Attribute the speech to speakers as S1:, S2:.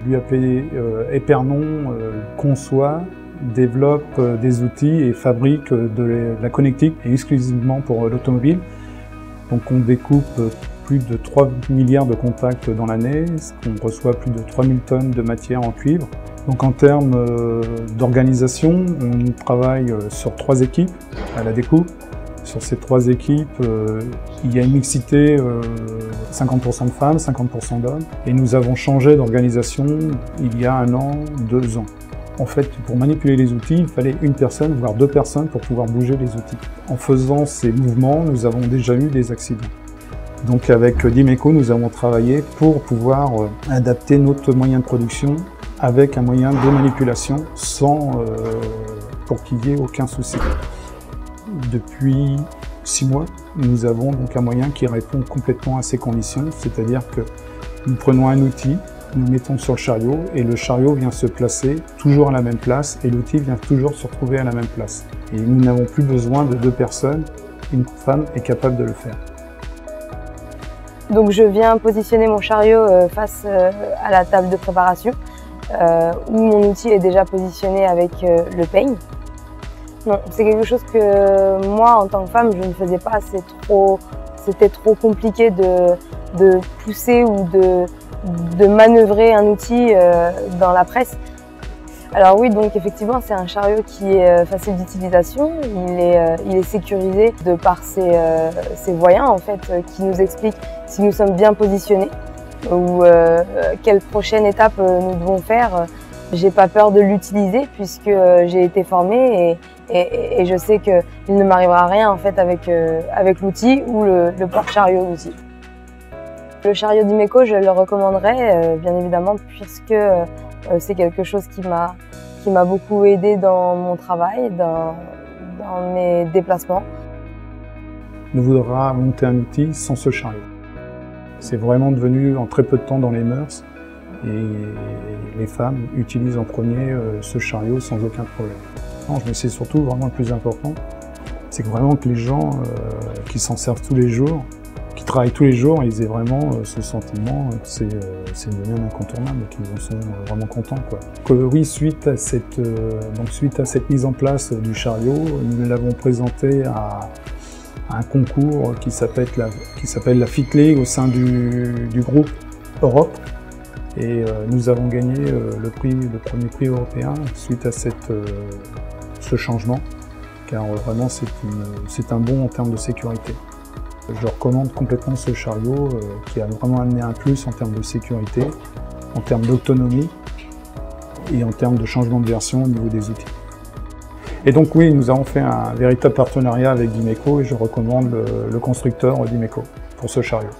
S1: lui appelé Épernon conçoit, développe des outils et fabrique de la connectique exclusivement pour l'automobile. Donc on découpe plus de 3 milliards de contacts dans l'année, on reçoit plus de 3000 tonnes de matière en cuivre. Donc en termes d'organisation, on travaille sur 3 équipes à la découpe. Sur ces 3 équipes, il y a une mixité 50% de femmes, 50% d'hommes. Et nous avons changé d'organisation il y a 1 an, 2 ans. En fait, pour manipuler les outils, il fallait une personne, voire 2 personnes pour pouvoir bouger les outils. En faisant ces mouvements, nous avons déjà eu des accidents. Donc avec Dimeco, nous avons travaillé pour pouvoir adapter notre moyen de production avec un moyen de manipulation pour qu'il n'y ait aucun souci. Depuis 6 mois, nous avons donc un moyen qui répond complètement à ces conditions, c'est-à-dire que nous prenons un outil, nous mettons sur le chariot et le chariot vient se placer toujours à la même place et l'outil vient toujours se retrouver à la même place. Et nous n'avons plus besoin de 2 personnes, une femme est capable de le faire.
S2: Donc je viens positionner mon chariot face à la table de préparation où mon outil est déjà positionné avec le peigne. C'est quelque chose que moi, en tant que femme, je ne faisais pas. C'était trop compliqué de pousser ou de manœuvrer un outil dans la presse. Alors oui, donc effectivement, c'est un chariot qui est facile d'utilisation. Il est sécurisé de par ses voyants en fait, qui nous expliquent si nous sommes bien positionnés ou quelle prochaine étape nous devons faire. J'ai pas peur de l'utiliser puisque j'ai été formée et je sais qu'il ne m'arrivera rien en fait avec l'outil ou le porte-chariot d'outil. Le chariot Dimeco, je le recommanderais bien évidemment puisque c'est quelque chose qui m'a beaucoup aidé dans mon travail, dans mes déplacements.
S1: On ne voudra monter un outil sans ce chariot. C'est vraiment devenu en très peu de temps dans les mœurs et les femmes utilisent en premier ce chariot sans aucun problème. Non, mais c'est surtout vraiment le plus important, c'est que vraiment que les gens qui s'en servent tous les jours, qui travaillent tous les jours, ils aient vraiment ce sentiment que c'est devenu un incontournable et qu'ils en sont vraiment contents, quoi. Oui, suite à cette mise en place du chariot, nous l'avons présenté à un concours qui s'appelle la FICLE au sein du groupe Europe. Et nous avons gagné le premier prix européen suite à ce changement, car vraiment c'est un bond en termes de sécurité. Je recommande complètement ce chariot qui a vraiment amené un plus en termes de sécurité, en termes d'autonomie et en termes de changement de version au niveau des outils. Et donc oui, nous avons fait un véritable partenariat avec Dimeco et je recommande le constructeur Dimeco pour ce chariot.